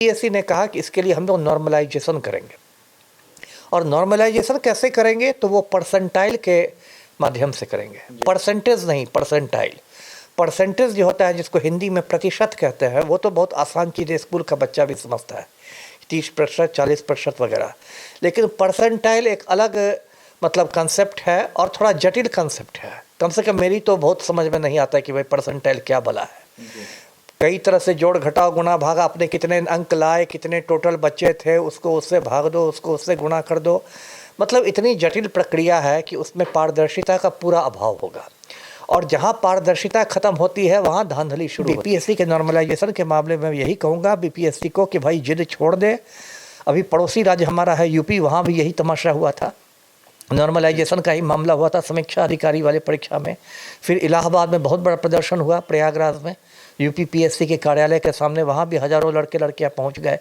PSC ने कहा कि इसके लिए हम लोग नॉर्मलाइजेशन करेंगे। और नॉर्मलाइजेशन कैसे करेंगे? तो वो परसेंटाइल के माध्यम से करेंगे, परसेंटेज नहीं, परसेंटाइल। परसेंटेज जो होता है, जिसको हिंदी में प्रतिशत कहते हैं, वो तो बहुत आसान चीज़ है, स्कूल का बच्चा भी समझता है, 30%, 40% वगैरह। लेकिन परसेंटाइल एक अलग मतलब कंसेप्ट है और थोड़ा जटिल कंसेप्ट है। कम से कम मेरी तो बहुत समझ में नहीं आता है कि भाई परसेंटाइल क्या भला है। कई तरह से जोड़ घटाव गुणा भागा, आपने कितने अंक लाए, कितने टोटल बच्चे थे, उसको उससे भाग दो, उसको उससे गुणा कर दो। मतलब इतनी जटिल प्रक्रिया है कि उसमें पारदर्शिता का पूरा अभाव होगा। और जहाँ पारदर्शिता खत्म होती है वहाँ धांधली शुरू होती है। बीपीएससी के नॉर्मलाइजेशन के मामले में यही कहूँगा बीपीएससी को कि भाई जिद छोड़ दे। अभी पड़ोसी राज्य हमारा है यूपी, वहाँ भी यही तमाशा हुआ था, नॉर्मलाइजेशन का ही मामला हुआ था समीक्षा अधिकारी वाले परीक्षा में। फिर इलाहाबाद में बहुत बड़ा प्रदर्शन हुआ, प्रयागराज में यूपी पीएससी के कार्यालय के सामने, वहाँ भी हज़ारों लड़के लड़कियाँ पहुँच गए।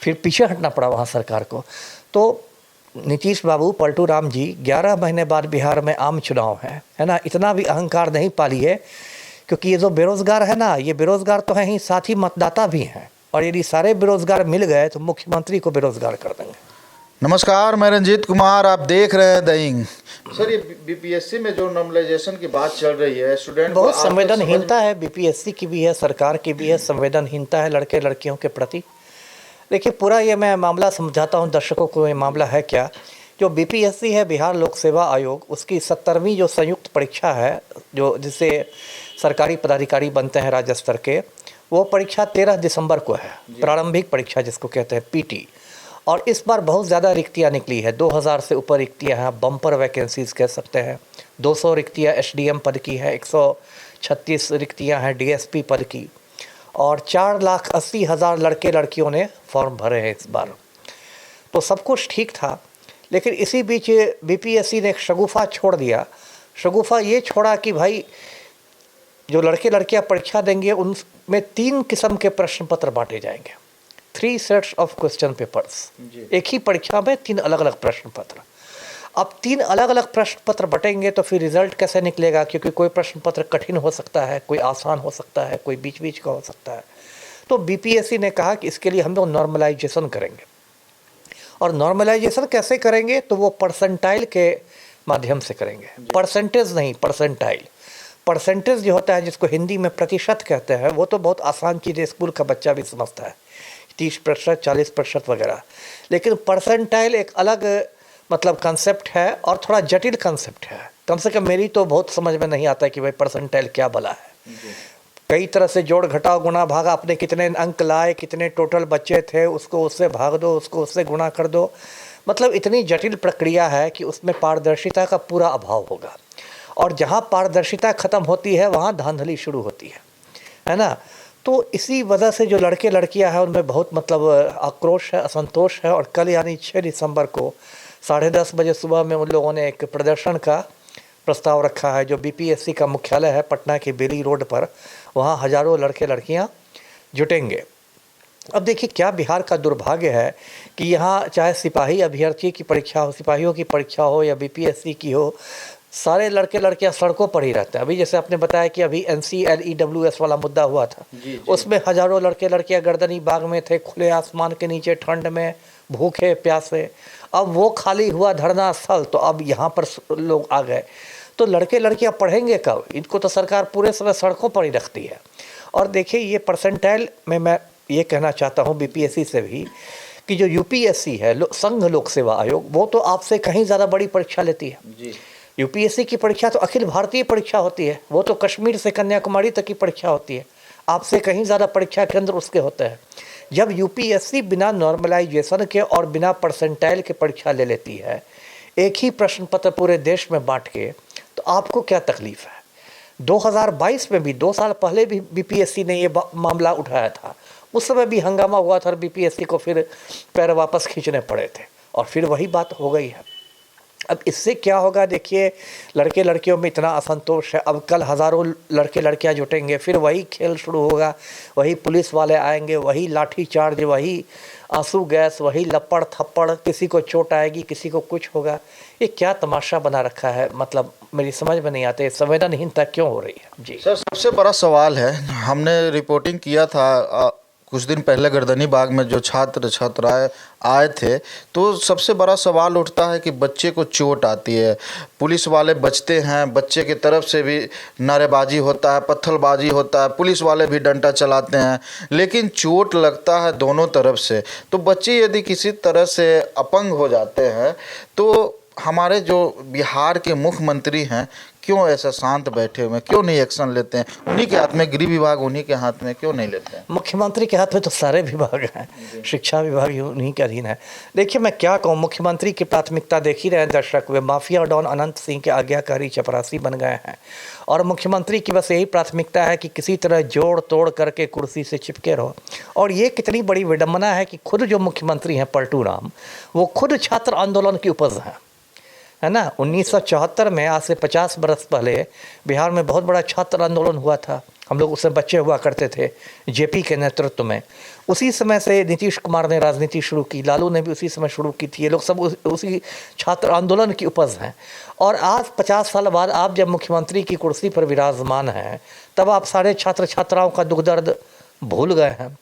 फिर पीछे हटना पड़ा वहाँ सरकार को। तो नीतीश बाबू, पलटू राम जी, 11 महीने बाद बिहार में आम चुनाव है ना, इतना भी अहंकार नहीं पालिए, क्योंकि ये जो बेरोज़गार है ना, ये बेरोज़गार तो हैं ही, साथ ही मतदाता भी हैं। और यदि सारे बेरोज़गार मिल गए तो मुख्यमंत्री को बेरोज़गार कर देंगे। नमस्कार, मैं रंजीत कुमार, आप देख रहे हैं द इंक। सर, ये बीपीएससी में जो नॉर्मलाइजेशन की बात चल रही है, स्टूडेंट बहुत संवेदनहीनता है, बीपीएससी की भी है, सरकार की भी है, संवेदनहीनता है लड़के लड़कियों के प्रति। देखिए, पूरा ये मैं मामला समझाता हूँ दर्शकों को, ये मामला है क्या। जो बीपीएससी है, बिहार लोक सेवा आयोग, उसकी 70वीं जो संयुक्त परीक्षा है, जो जिससे सरकारी पदाधिकारी बनते हैं राज्य स्तर के, वो परीक्षा 13 दिसंबर को है, प्रारंभिक परीक्षा जिसको कहते हैं पीटी। और इस बार बहुत ज़्यादा रिक्तियाँ निकली है, 2000 से ऊपर रिक्तियाँ हैं, बम्पर वैकेंसीज़ कह सकते हैं। 200 रिक्तियाँ एसडीएम पद की है, 136 रिक्तियाँ हैं डीएसपी पद की, और 4,80,000 लड़के लड़कियों ने फॉर्म भरे हैं इस बार। तो सब कुछ ठीक था, लेकिन इसी बीच बीपीएससी ने एक शगुफा छोड़ दिया। शगुफा ये छोड़ा कि भाई जो लड़के लड़कियां परीक्षा देंगे उनमें 3 किस्म के प्रश्न पत्र बांटे जाएंगे, 3 सेट्स ऑफ क्वेश्चन पेपर्स। एक ही परीक्षा में 3 अलग अलग प्रश्न पत्र। अब 3 अलग अलग प्रश्न पत्र बटेंगे तो फिर रिजल्ट कैसे निकलेगा? क्योंकि कोई प्रश्न पत्र कठिन हो सकता है, कोई आसान हो सकता है, कोई बीच बीच का हो सकता है। तो बीपीएससी ने कहा कि इसके लिए हम लोग नॉर्मलाइजेशन करेंगे। और नॉर्मलाइजेशन कैसे करेंगे? तो वो परसेंटाइल के माध्यम से करेंगे, परसेंटेज नहीं, परसेंटाइल। परसेंटेज जो होता है, जिसको हिंदी में प्रतिशत कहते हैं, वो तो बहुत आसान चीज़ है, स्कूल का बच्चा भी समझता है, 30%, 40% वगैरह। लेकिन परसेंटाइल एक अलग मतलब कंसेप्ट है और थोड़ा जटिल कंसेप्ट है। कम से कम मेरी तो बहुत समझ में नहीं आता है कि भाई परसेंटाइल क्या भला है। कई तरह से जोड़ घटाव गुणा भागा, आपने कितने अंक लाए, कितने टोटल बच्चे थे, उसको उससे भाग दो, उसको उससे गुणा कर दो। मतलब इतनी जटिल प्रक्रिया है कि उसमें पारदर्शिता का पूरा अभाव होगा। और जहाँ पारदर्शिता खत्म होती है वहाँ धांधली शुरू होती है ना। तो इसी वजह से जो लड़के लड़कियाँ हैं उनमें बहुत मतलब आक्रोश है, असंतोष है। और कल यानी 6 दिसंबर को 10:30 बजे सुबह में उन लोगों ने एक प्रदर्शन का प्रस्ताव रखा है, जो बीपीएससी का मुख्यालय है पटना के बेली रोड पर। वहाँ हज़ारों लड़के लड़कियाँ जुटेंगे। अब देखिए, क्या बिहार का दुर्भाग्य है कि यहाँ चाहे सिपाही अभ्यर्थी की परीक्षा हो, सिपाहियों की परीक्षा हो या बीपीएससी की हो, सारे लड़के लड़कियां सड़कों पर ही रहते हैं। अभी जैसे आपने बताया कि अभी NCLEWS वाला मुद्दा हुआ था, उसमें हज़ारों लड़के लड़कियां गर्दनी बाग में थे, खुले आसमान के नीचे, ठंड में, भूखे प्यासे। अब वो खाली हुआ धरना स्थल, तो अब यहाँ पर लोग आ गए। तो लड़के लड़कियां पढ़ेंगे कब? इनको तो सरकार पूरे समय सड़कों पर ही रखती है। और देखिए, ये परसेंटाइल में मैं ये कहना चाहता हूँ बीपीएससी से भी कि जो यूपीएससी है, संघ लोक सेवा आयोग, वो तो आपसे कहीं ज़्यादा बड़ी परीक्षा लेती है। यूपीएससी की परीक्षा तो अखिल भारतीय परीक्षा होती है, वो तो कश्मीर से कन्याकुमारी तक की परीक्षा होती है। आपसे कहीं ज़्यादा परीक्षा केंद्र उसके होते हैं। जब यूपीएससी बिना नॉर्मलाइजेशन के और बिना परसेंटाइल के परीक्षा ले लेती है, एक ही प्रश्न पत्र पूरे देश में बांट के, तो आपको क्या तकलीफ़ है? 2022 में भी, 2 साल पहले भी बीपीएससी ने ये मामला उठाया था। उस समय भी हंगामा हुआ था और बीपीएससी को फिर पैर वापस खींचने पड़े थे, और फिर वही बात हो गई है। अब इससे क्या होगा? देखिए, लड़के लड़कियों में इतना असंतोष है। अब कल हज़ारों लड़के लड़कियां जुटेंगे, फिर वही खेल शुरू होगा, वही पुलिस वाले आएंगे, वही लाठी चार्ज, वही आंसू गैस, वही लपड़ थप्पड़, किसी को चोट आएगी, किसी को कुछ होगा। ये क्या तमाशा बना रखा है? मतलब मेरी समझ में नहीं आते, संवेदनहीनता क्यों हो रही है? जी सर, सबसे बड़ा सवाल है, हमने रिपोर्टिंग किया था कुछ दिन पहले गर्दनी बाग में जो छात्र छात्राएं आए थे, तो सबसे बड़ा सवाल उठता है कि बच्चे को चोट आती है, पुलिस वाले बचते हैं, बच्चे की तरफ से भी नारेबाजी होता है, पत्थरबाजी होता है, पुलिस वाले भी डंडा चलाते हैं, लेकिन चोट लगता है दोनों तरफ से। तो बच्चे यदि किसी तरह से अपंग हो जाते हैं तो हमारे जो बिहार के मुख्यमंत्री हैं क्यों ऐसा शांत बैठे हुए हैं, क्यों नहीं एक्शन लेते हैं? उन्हीं के हाथ में गृह विभाग, उन्हीं के हाथ में क्यों नहीं लेते हैं? मुख्यमंत्री के हाथ में तो सारे विभाग हैं, शिक्षा विभाग भी उन्हीं के अधीन है। देखिए मैं क्या कहूँ, मुख्यमंत्री की प्राथमिकता देख ही रहे हैं दर्शक, वे माफिया डॉन अनंत सिंह के आज्ञाकारी चपरासी बन गए हैं और मुख्यमंत्री की बस यही प्राथमिकता है कि किसी तरह जोड़ तोड़ करके कुर्सी से चिपके रहो। और ये कितनी बड़ी विडम्बना है कि खुद जो मुख्यमंत्री हैं पलटू राम, वो खुद छात्र आंदोलन की उपज हैं, है ना। 1974 में, आज से 50 बरस पहले बिहार में बहुत बड़ा छात्र आंदोलन हुआ था। हम लोग उसमें बच्चे हुआ करते थे जेपी के नेतृत्व में। उसी समय से नीतीश कुमार ने राजनीति शुरू की, लालू ने भी उसी समय शुरू की थी। ये लोग सब उसी छात्र आंदोलन की उपज हैं। और आज 50 साल बाद आप जब मुख्यमंत्री की कुर्सी पर विराजमान हैं, तब आप सारे छात्र छात्राओं का दुख दर्द भूल गए हैं।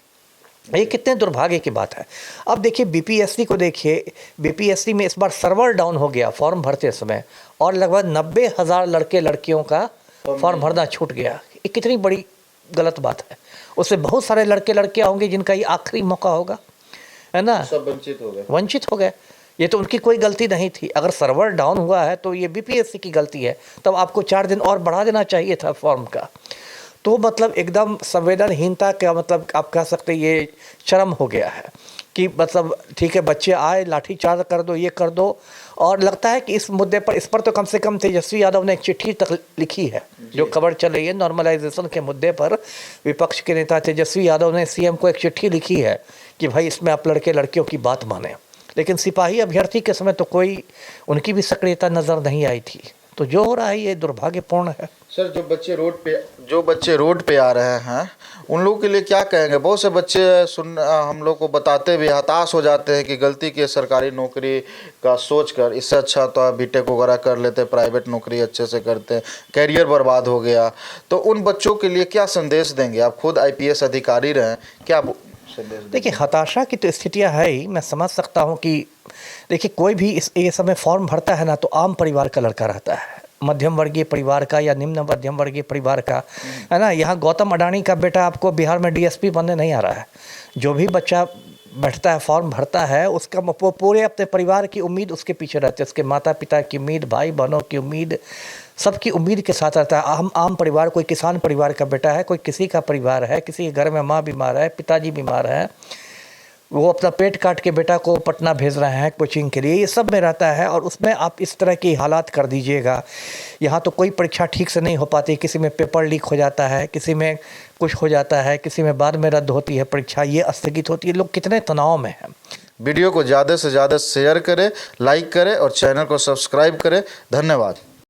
ये कितने दुर्भाग्य की बात है। अब देखिए बीपीएससी को देखिए, बीपीएससी में इस बार सर्वर डाउन हो गया फॉर्म भरते समय और लगभग 90,000 लड़के लड़कियों का फॉर्म भरना छूट गया। ये कितनी बड़ी गलत बात है। उससे बहुत सारे लड़के लड़कियां होंगे जिनका ये आखिरी मौका होगा, है ना। सब वंचित हो गए। ये तो उनकी कोई गलती नहीं थी। अगर सर्वर डाउन हुआ है तो ये बीपीएससी की गलती है, तब आपको 4 दिन और बढ़ा देना चाहिए था फॉर्म का। तो मतलब एकदम संवेदनहीनता का मतलब आप कह सकते ये चरम हो गया है कि मतलब ठीक है बच्चे आए, लाठीचार्ज कर दो, ये कर दो। और लगता है कि इस मुद्दे पर, इस पर तो कम से कम तेजस्वी यादव ने एक चिट्ठी तक लिखी है। जो खबर चल रही है नॉर्मलाइजेशन के मुद्दे पर, विपक्ष के नेता तेजस्वी यादव ने सीएम को एक चिट्ठी लिखी है कि भाई इसमें आप लड़के लड़कियों की बात माने। लेकिन सिपाही अभ्यर्थी के समय तो कोई उनकी भी सक्रियता नज़र नहीं आई थी। तो जो हो रहा है ये दुर्भाग्यपूर्ण है। सर, जो बच्चे रोड पे आ रहे हैं उन लोगों के लिए क्या कहेंगे? बहुत से बच्चे हम लोग को बताते भी हताश हो जाते हैं कि गलती की सरकारी नौकरी का सोचकर, इससे अच्छा तो आप बीटेक वगैरह कर लेते, प्राइवेट नौकरी अच्छे से करते, कैरियर बर्बाद हो गया। तो उन बच्चों के लिए क्या संदेश देंगे? आप खुद आईपीएस अधिकारी रहे, क्या संदेश देंगे? देखिए हताशा की तो स्थितियाँ है ही। मैं समझ सकता हूँ कि देखिए कोई भी ये समय फॉर्म भरता है ना, तो आम परिवार का लड़का रहता है, मध्यम वर्गीय परिवार का या निम्न मध्यम वर्गीय परिवार का, है ना। यहाँ गौतम अडानी का बेटा आपको बिहार में डीएसपी बनने नहीं आ रहा है। जो भी बच्चा बैठता है फॉर्म भरता है, उसका वो पूरे अपने परिवार की उम्मीद उसके पीछे रहती है, उसके माता पिता की उम्मीद, भाई बहनों की उम्मीद, सबकी उम्मीद के साथ रहता है। आम परिवार, कोई किसान परिवार का बेटा है, कोई किसी का परिवार है, किसी के घर में माँ बीमार है, पिताजी बीमार है, वो अपना पेट काट के बेटा को पटना भेज रहे हैं कोचिंग के लिए, ये सब में रहता है। और उसमें आप इस तरह की हालात कर दीजिएगा। यहाँ तो कोई परीक्षा ठीक से नहीं हो पाती, किसी में पेपर लीक हो जाता है, किसी में कुछ हो जाता है, किसी में बाद में रद्द होती है परीक्षा, ये स्थगित होती है। लोग कितने तनाव में हैं। वीडियो को ज़्यादा से ज़्यादा शेयर करें, लाइक करें और चैनल को सब्सक्राइब करें। धन्यवाद।